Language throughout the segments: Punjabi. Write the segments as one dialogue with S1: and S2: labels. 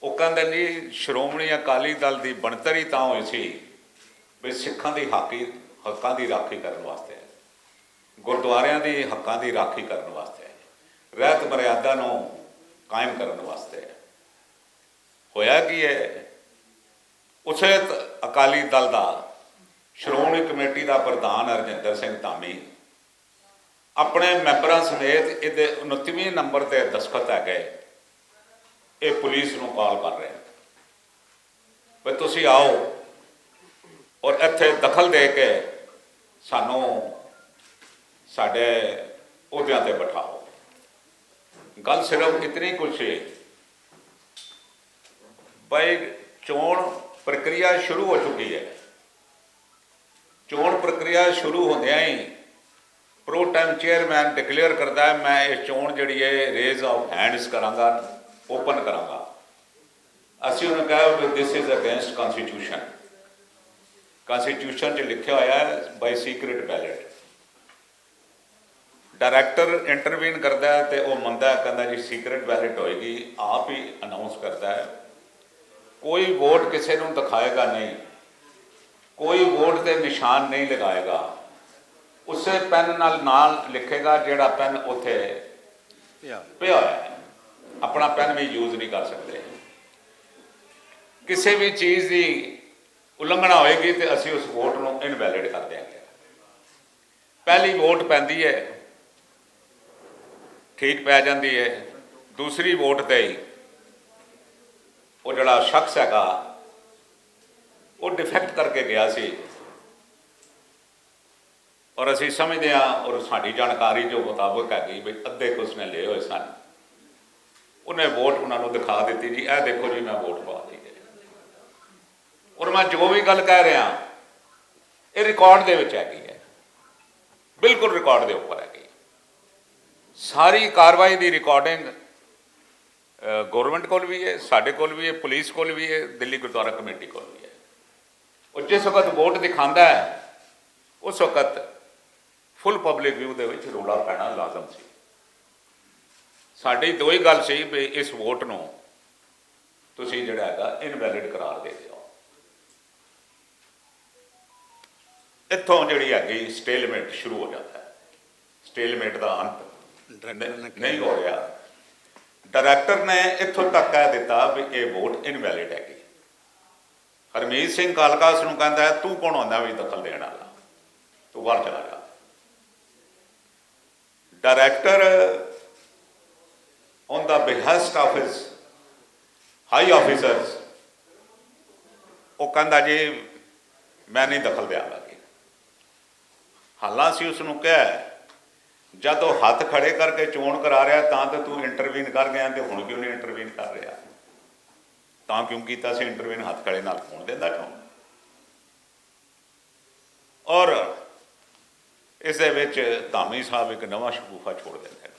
S1: ਉਹ ਕਹਿੰਦੇ ਜੀ ਸ਼੍ਰੋਮਣੀ ਅਕਾਲੀ ਦਲ ਦੀ ਬਣਤਰ ਹੀ ਤਾਂ ਹੋਈ ਸੀ ਵੀ ਸਿੱਖਾਂ ਦੀ ਹੱਕਾਂ ਦੀ ਰਾਖੀ ਕਰਨ ਵਾਸਤੇ, ਗੁਰਦੁਆਰਿਆਂ ਦੀ ਹੱਕਾਂ ਦੀ ਰਾਖੀ ਕਰਨ ਵਾਸਤੇ, ਰਹਿਤ ਮਰਿਆਦਾ ਨੂੰ ਕਾਇਮ ਕਰਨ ਵਾਸਤੇ। ਹੋਇਆ ਕੀ ਹੈ, ਉਸੇ ਅਕਾਲੀ ਦਲ ਦਾ ਸ਼੍ਰੋਮਣੀ ਕਮੇਟੀ ਦਾ ਪ੍ਰਧਾਨ ਹਰਜਿੰਦਰ ਸਿੰਘ ਧਾਮੀ ਆਪਣੇ ਮੈਂਬਰਾਂ ਸਮੇਤ ਇਹਦੇ 29ਵੇਂ ਨੰਬਰ 'ਤੇ ਦਸਖਤ ਹੈ ਗਏ। ਇਹ ਪੁਲਿਸ ਨੂੰ ਕਾਲ ਕਰ ਰਿਹਾ ਵੀ ਤੁਸੀਂ ਆਓ ਔਰ ਇੱਥੇ ਦਖਲ ਦੇ ਕੇ ਸਾਨੂੰ ਸਾਡੇ ਅਹੁਦਿਆਂ 'ਤੇ ਬਿਠਾਓ। ਗੱਲ ਸਿਰਫ ਇਤਨੀ ਕੁਛ ਹੈ ਭਾਈ, ਚੋਣ ਪ੍ਰਕਿਰਿਆ ਸ਼ੁਰੂ ਹੋ ਚੁੱਕੀ ਹੈ। ਚੋਣ ਪ੍ਰਕਿਰਿਆ ਸ਼ੁਰੂ ਹੁੰਦਿਆਂ ਹੀ ਪ੍ਰੋ ਟਾਈਮ ਚੇਅਰਮੈਨ ਡਿਕਲੇਅਰ ਕਰਦਾ ਹੈ ਮੈਂ ਇਹ ਚੋਣ ਜਿਹੜੀ ਹੈ ਰੇਜ਼ ਆਫ ਹੈਂਡਸ ਕਰਾਂਗਾ, ਓਪਨ ਕਰਾਂਗਾ। ਅਸੀਂ ਉਹਨੂੰ ਕਿਹਾ ਵੀ this is against constitution. Constitution 'ਚ ਲਿਖਿਆ ਹੋਇਆ ਹੈ by secret ballot. Director intervene ਕਰਦਾ ਹੈ ਅਤੇ ਉਹ ਮੰਨਦਾ, ਕਹਿੰਦਾ ਜੀ ਸੀਕ੍ਰੇਟ ਬੈਲਟ ਹੋਏਗੀ, ਆਪ ਹੀ ਅਨਾਊਂਸ ਕਰਦਾ ਹੈ। ਕੋਈ ਵੋਟ ਕਿਸੇ ਨੂੰ ਦਿਖਾਏਗਾ ਨਹੀਂ, ਕੋਈ ਵੋਟ 'ਤੇ ਨਿਸ਼ਾਨ ਨਹੀਂ ਲਗਾਏਗਾ, ਉਸੇ ਪੈਨ ਨਾਲ ਲਿਖੇਗਾ ਜਿਹੜਾ ਪੈਨ ਉੱਥੇ ਪਿਆ ਹੋਇਆ ਹੈ। ਆਪਣਾ ਪੈਨ ਵੀ ਯੂਜ਼ ਨਹੀਂ ਕਰ ਸਕਦੇ। ਕਿਸੇ ਵੀ ਚੀਜ਼ ਦੀ ਉਲੰਘਣਾ ਹੋਏਗੀ ਤੇ ਅਸੀਂ ਉਸ ਵੋਟ ਨੂੰ ਇਨਵੈਲਿਡ ਕਰ ਦਿਆਂਗੇ। ਪਹਿਲੀ ਵੋਟ ਪੈਂਦੀ ਹੈ, ਠੀਕ ਪੈ ਜਾਂਦੀ ਹੈ, ਦੂਸਰੀ ਵੋਟ 'ਤੇ ਹੀ ਉਹ ਜਿਹੜਾ ਸ਼ਖਸ ਹੈਗਾ ਉਹ ਡਿਫੈਕਟ ਕਰਕੇ ਗਿਆ ਸੀ ਔਰ ਅਸੀਂ ਸਮਝਦੇ ਹਾਂ ਔਰ ਸਾਡੀ ਜਾਣਕਾਰੀ ਜੋ ਮੁਤਾਬਕ ਹੈਗੀ ਵੀ ਅੱਧੇ ਕੁ ਉਸਨੇ ਲਏ ਹੋਏ ਸਨ। ਉਹਨੇ ਵੋਟ ਉਹਨਾਂ ਨੂੰ ਦਿਖਾ ਦਿੱਤੀ, ਜੀ ਇਹ ਦੇਖੋ ਜੀ ਮੈਂ ਵੋਟ ਪਾ ਦਿੱਤੀ ਹੈ। ਔਰ ਮੈਂ ਜੋ ਵੀ ਗੱਲ ਕਹਿ ਰਿਹਾ ਇਹ ਰਿਕਾਰਡ ਦੇ ਵਿੱਚ ਹੈਗੀ ਹੈ, ਬਿਲਕੁਲ ਰਿਕਾਰਡ ਦੇ ਉੱਪਰ ਹੈਗੀ। ਸਾਰੀ ਕਾਰਵਾਈ ਦੀ ਰਿਕਾਰਡਿੰਗ ਗੌਰਮੈਂਟ ਕੋਲ ਵੀ ਹੈ, ਸਾਡੇ ਕੋਲ ਵੀ ਹੈ, ਪੁਲਿਸ ਕੋਲ ਵੀ ਹੈ, ਦਿੱਲੀ ਗੁਰਦੁਆਰਾ ਕਮੇਟੀ ਕੋਲ ਵੀ ਹੈ। ਔਰ ਜਿਸ ਵਕਤ ਵੋਟ ਦਿਖਾਉਂਦਾ ਹੈ ਉਸ ਵਕਤ ਫੁੱਲ ਪਬਲਿਕ ਵਿਊ ਦੇ ਵਿੱਚ ਰੌਲਾ ਪੈਣਾ ਲਾਜ਼ਮ ਸੀ। ਸਾਡੀ ਦੋ ਹੀ ਗੱਲ ਸੀ ਵੀ ਇਸ ਵੋਟ ਨੂੰ ਤੁਸੀਂ ਜਿਹੜਾ ਹੈਗਾ ਇਨਵੈਲਿਡ ਕਰਾਰ ਦੇ ਦਿਓ। ਇੱਥੋਂ ਜਿਹੜੀ ਹੈਗੀ ਸਟੇਲਮੇਟ ਸ਼ੁਰੂ ਹੋ ਜਾਂਦਾ ਹੈ। ਸਟੇਲਮੇਟ ਦਾ ਅੰਤ ਨਹੀਂ ਹੋ ਰਿਹਾ। ਡਾਇਰੈਕਟਰ ਨੇ ਇੱਥੋਂ ਤੱਕ ਕਹਿ ਦਿੱਤਾ ਵੀ ਇਹ ਵੋਟ ਇਨਵੈਲਿਡ ਹੈਗੀ। ਹਰਮੀਤ ਸਿੰਘ ਕਾਲਕਾਸ ਨੂੰ ਕਹਿੰਦਾ ਤੂੰ ਕੌਣ ਹੁੰਦਾ ਵੀ ਦਖਲ ਦੇਣ ਵਾਲਾ, ਤੂੰ ਬਾਹਰ ਚਲਾ ਜਾ। Director on the behest of his high officers ਉਹ ਕਹਿੰਦਾ ਜੀ ਮੈਂ ਨਹੀਂ ਦਖਲ ਦਿਆਂਗਾ। ਹਾਲਾਂਕਿ ਉਸ ਨੂੰ ਕਿਹਾ ਜਦ ਉਹ ਹੱਥ ਖੜੇ ਕਰਕੇ ਚੋਣ ਕਰਾ ਰਿਹਾ ਤਾਂ ਤੂੰ ਇੰਟਰਵੀਨ ਕਰ ਗਿਆ ਤੇ ਹੁਣ ਕਿਉਂ ਨਹੀਂ ਇੰਟਰਵੀਨ ਕਰ ਰਿਹਾ? ਤਾਂ ਕਿਉਂ ਕੀਤਾ ਸੀ ਇੰਟਰਵੀਨ? ਹੱਥ ਖੜੇ ਨਾਲ ਹੋਣ ਦਿੰਦਾ ਕਿਉਂ? ਔਰ ਇਸ ਦੇ ਵਿੱਚ ਧਾਮੀ ਸਾਹਿਬ ਇੱਕ ਨਵਾਂ ਸ਼ਗੂਫਾ ਛੋੜ ਦਿੰਦੇ ਨੇ।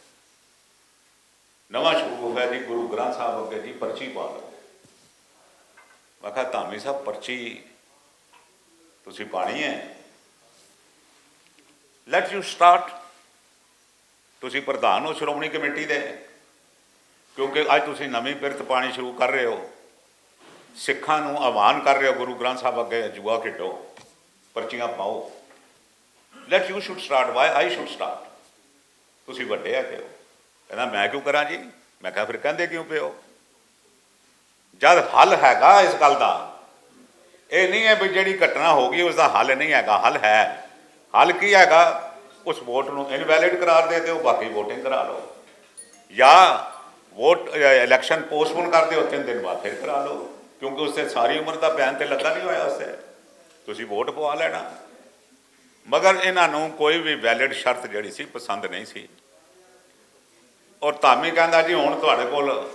S1: ਨਵਾਂ ਸ਼ਗੂਫਾ ਜੀ ਗੁਰੂ ਗ੍ਰੰਥ ਸਾਹਿਬ ਅੱਗੇ ਜੀ ਪਰਚੀ ਪਾ ਲਓ। ਮੈਂ ਕਿਹਾ ਧਾਮੀ ਸਾਹਿਬ ਪਰਚੀ ਤੁਸੀਂ ਪਾਣੀ ਹੈ, ਲੈਟ ਯੂ ਸਟਾਰਟ। ਤੁਸੀਂ ਪ੍ਰਧਾਨ ਹੋ ਸ਼੍ਰੋਮਣੀ ਕਮੇਟੀ ਦੇ, ਕਿਉਂਕਿ ਅੱਜ ਤੁਸੀਂ ਨਵੀਂ ਪਿਰਤ ਪਾਣੀ ਸ਼ੁਰੂ ਕਰ ਰਹੇ ਹੋ, ਸਿੱਖਾਂ ਨੂੰ ਆਹਵਾਨ ਕਰ ਰਹੇ ਹੋ ਗੁਰੂ ਗ੍ਰੰਥ ਸਾਹਿਬ ਅੱਗੇ ਜੂਆ ਖੇਡੋ, ਪਰਚੀਆਂ ਪਾਓ। Let you should start, why I should start. ਤੁਸੀਂ ਵੱਡੇ ਹੈਗੇ ਹੋ। ਕਹਿੰਦਾ ਮੈਂ ਕਿਉਂ ਕਰਾਂ ਜੀ? ਮੈਂ ਕਿਹਾ ਫਿਰ ਕਹਿੰਦੇ ਕਿਉਂ ਪਿਓ? ਜਦ ਹੱਲ ਹੈਗਾ ਇਸ ਗੱਲ ਦਾ। ਇਹ ਨਹੀਂ ਹੈ ਵੀ ਜਿਹੜੀ ਘਟਨਾ ਹੋ ਗਈ ਉਸਦਾ ਹੱਲ ਨਹੀਂ ਹੈਗਾ, ਹੱਲ ਹੈ। ਹੱਲ ਕੀ ਹੈਗਾ? ਉਸ ਵੋਟ ਨੂੰ ਇਨਵੈਲਿਡ ਕਰਾਰ ਦੇ ਦਿਓ, ਬਾਕੀ ਵੋਟਿੰਗ ਕਰਾ ਲਓ, ਜਾਂ ਵੋਟ ਇਲੈਕਸ਼ਨ ਪੋਸਟਪੋਨ ਕਰ ਦਿਓ, 3 ਦਿਨ ਬਾਅਦ ਫਿਰ ਕਰਾ ਲਓ, ਕਿਉਂਕਿ ਉਸਤੇ ਸਾਰੀ ਉਮਰ ਦਾ ਬਿਆਨ ਤੇ ਲੱਗਾ ਨਹੀਂ ਹੋਇਆ। ਉਸਤੇ ਤੁਸੀਂ ਵੋਟ ਪਵਾ ਲੈਣਾ। ਮਗਰ ਇਹਨਾਂ ਨੂੰ ਕੋਈ ਵੀ ਵੈਲਿਡ ਸ਼ਰਤ ਜਿਹੜੀ ਸੀ ਪਸੰਦ ਨਹੀਂ ਸੀ। ਔਰ ਧਾਮੀ ਕਹਿੰਦਾ ਜੀ ਹੁਣ ਤੁਹਾਡੇ ਕੋਲ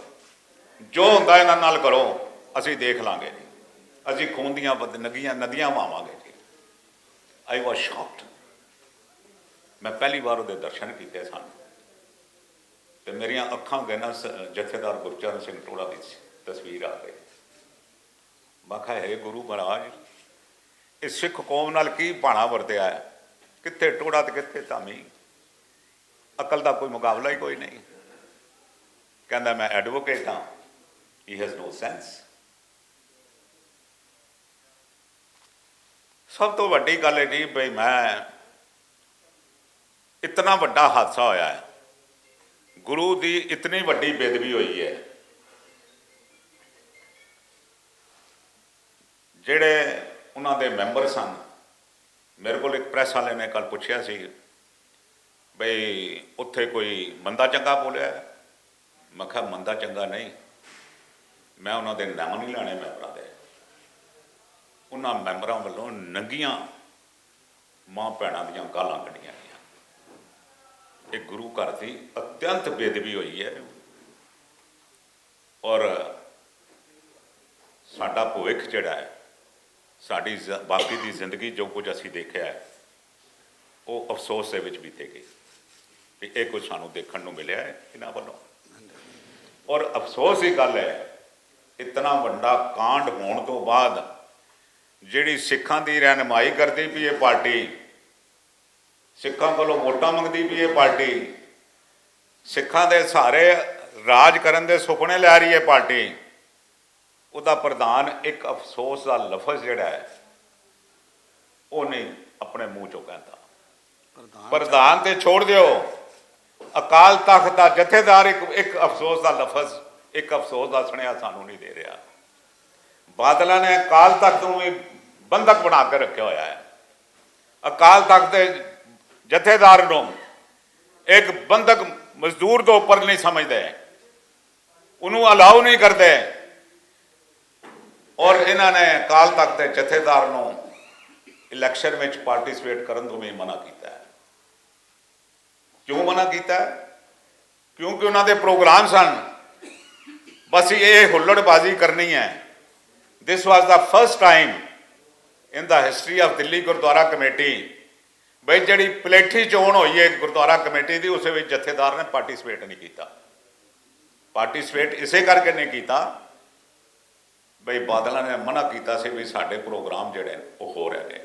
S1: ਜੋ ਹੁੰਦਾ ਇਹਨਾਂ ਨਾਲ ਕਰੋ, ਅਸੀਂ ਦੇਖ ਲਾਂਗੇ ਜੀ, ਅਸੀਂ ਖੂਨ ਦੀਆਂ ਨਦੀਆਂ ਵਹਾਵਾਂਗੇ ਜੀ। ਆਈ ਵਾਜ਼ ਸ਼ੌਕਡ। ਮੈਂ ਪਹਿਲੀ ਵਾਰ ਉਹਦੇ ਦਰਸ਼ਨ ਕੀਤੇ ਸਨ ਅਤੇ ਮੇਰੀਆਂ ਅੱਖਾਂ ਅੱਗੇ ਨਾ ਜਥੇਦਾਰ ਗੁਰਚਰਨ ਸਿੰਘ ਟੋੜਾ ਦੀ ਤਸਵੀਰ ਆ ਗਈ। ਮੈਂ ਕਿਹਾ ਹੈ ਗੁਰੂ ਮਹਾਰਾਜ, ਇਹ ਸਿੱਖ ਕੌਮ ਨਾਲ ਕੀ ਭਾਣਾ ਵਰਤਿਆ ਹੈ? ਕਿੱਥੇ ਟੋੜਾ ਤੇ ਕਿੱਥੇ ਧਾਮੀ? ਅਕਲ ਦਾ ਕੋਈ ਮੁਕਾਬਲਾ ਹੀ ਕੋਈ ਨਹੀਂ। ਕਹਿੰਦਾ ਮੈਂ ਐਡਵੋਕੇਟ ਹਾਂ, ਹੀ ਹੈਜ਼ ਨੋ ਸੈਂਸ। ਸਭ ਤੋਂ ਵੱਡੀ ਗੱਲ ਹੈ ਜੀ ਬਈ ਮੈਂ ਇਤਨਾ ਵੱਡਾ ਹਾਦਸਾ ਹੋਇਆ ਹੈ, ਗੁਰੂ ਦੀ ਇਤਨੀ ਵੱਡੀ ਬੇਦਬੀ ਹੋਈ ਹੈ, ਜਿਹੜੇ ਉਹਨਾਂ ਦੇ ਮੈਂਬਰ ਸਨ। ਮੇਰੇ ਕੋਲ ਇੱਕ ਪ੍ਰੈਸ ਵਾਲੇ ਨੇ ਕੱਲ੍ਹ ਪੁੱਛਿਆ ਸੀ ਬਈ ਉੱਥੇ ਕੋਈ ਮੰਦਾ ਚੰਗਾ ਬੋਲਿਆ। ਮੈਂ ਕਿਹਾ ਮੰਦਾ ਚੰਗਾ ਨਹੀਂ, ਮੈਂ ਉਹਨਾਂ ਦੇ ਨਾਮ ਨਹੀਂ ਲੈਣੇ ਮੈਂਬਰਾਂ ਦੇ। ਉਹਨਾਂ ਮੈਂਬਰਾਂ ਵੱਲੋਂ ਨੰਗੀਆਂ ਮਾਂ ਭੈਣਾਂ ਦੀਆਂ ਗਾਲਾਂ ਕੱਢੀਆਂ ਗਈਆਂ। ਇਹ ਗੁਰੂ ਘਰ ਦੀ ਅਤਿਅੰਤ ਬੇਦਬੀ ਹੋਈ ਹੈ, ਔਰ ਸਾਡਾ ਭਵਿੱਖ ਜਿਹੜਾ ਹੈ, ਸਾਡੀ ਬਾਕੀ ਦੀ ਜ਼ਿੰਦਗੀ ਜੋ ਕੁਝ ਅਸੀਂ ਦੇਖਿਆ ਹੈ, ਉਹ ਅਫਸੋਸ ਦੇ ਵਿੱਚ ਬੀਤੇਗੀ ਕਿ ਇਹ ਕੁਝ ਸਾਨੂੰ ਦੇਖਣ ਨੂੰ ਮਿਲਿਆ ਹੈ ਇਹਨਾਂ ਵੱਲੋਂ। ਔਰ ਅਫਸੋਸ ਦੀ ਗੱਲ ਹੈ, ਇਤਨਾ ਵੱਡਾ ਕਾਂਡ ਹੋਣ ਤੋਂ ਬਾਅਦ ਜਿਹੜੀ ਸਿੱਖਾਂ ਦੀ ਰਹਿਨੁਮਾਈ ਕਰਦੀ ਵੀ ਇਹ ਪਾਰਟੀ, ਸਿੱਖਾਂ ਕੋਲੋਂ ਵੋਟਾਂ ਮੰਗਦੀ ਵੀ ਇਹ ਪਾਰਟੀ, ਸਿੱਖਾਂ ਦੇ ਸਾਰੇ ਰਾਜ ਕਰਨ ਦੇ ਸੁਪਨੇ ਲੈ ਰਹੀ ਹੈ ਪਾਰਟੀ, ਉਹਦਾ ਪ੍ਰਧਾਨ ਇੱਕ ਅਫਸੋਸ ਦਾ ਲਫ਼ਜ਼ ਜਿਹੜਾ ਹੈ ਉਹ ਨਹੀਂ ਆਪਣੇ ਮੂੰਹ ਚੋਂ ਕਹਿੰਦਾ। ਪ੍ਰਧਾਨ ਤੇ ਛੋੜ ਦਿਓ, ਅਕਾਲ ਤਖਤ ਦਾ ਜਥੇਦਾਰ ਇੱਕ ਅਫਸੋਸ ਦਾ ਲਫ਼ਜ਼, ਇੱਕ ਅਫਸੋਸ ਦਾ ਸੁਨੇਹਾ ਸਾਨੂੰ ਨਹੀਂ ਦੇ ਰਿਹਾ। ਬਾਦਲਾਂ ਨੇ ਅਕਾਲ ਤਖਤ ਨੂੰ ਵੀ ਬੰਧਕ ਬਣਾ ਕੇ ਰੱਖਿਆ ਹੋਇਆ ਹੈ। ਅਕਾਲ ਤਖਤ ਦੇ ਜਥੇਦਾਰ ਨੂੰ ਇੱਕ ਬੰਧਕ ਮਜ਼ਦੂਰ ਤੋਂ ਉੱਪਰ ਨਹੀਂ ਸਮਝਦੇ, ਉਹਨੂੰ ਅਲਾਉ ਨਹੀਂ ਕਰਦੇ। ਔਰ ਇਹਨਾਂ ਨੇ ਅਕਾਲ ਤਖਤ ਦੇ ਜਥੇਦਾਰ ਨੂੰ ਇਲੈਕਸ਼ਨ ਵਿੱਚ ਪਾਰਟਿਸਿਪੇਟ ਕਰਨ ਤੋਂ ਵੀ ਮਨਾ ਕੀਤਾ ਹੈ। ਕਿਉਂ ਮਨਾ ਕੀਤਾ? ਕਿਉਂਕਿ ਉਹਨਾਂ ਦੇ ਪ੍ਰੋਗਰਾਮ ਸਨ ਬਸ ਇਹ ਹੁੱਲੜਬਾਜ਼ੀ ਕਰਨੀ ਹੈ। This was the first time in the history of Delhi gurdwara committee ਬਈ ਜਿਹੜੀ ਪਲੇਠੀ ਚੋਣ ਹੋਈ ਹੈ ਗੁਰਦੁਆਰਾ ਕਮੇਟੀ ਦੀ, ਉਸ ਵਿੱਚ ਜਥੇਦਾਰ ਨੇ ਪਾਰਟਿਸਿਪੇਟ ਨਹੀਂ ਕੀਤਾ। ਪਾਰਟਿਸਿਪੇਟ ਇਸੇ ਕਰਕੇ ਨਹੀਂ ਕੀਤਾ ਬਈ ਬਾਦਲਾਂ ਨੇ ਮਨਾ ਕੀਤਾ ਸੀ ਵੀ ਸਾਡੇ ਪ੍ਰੋਗਰਾਮ ਜਿਹੜੇ ਉਹ ਹੋ ਰਹੇ ਨੇ।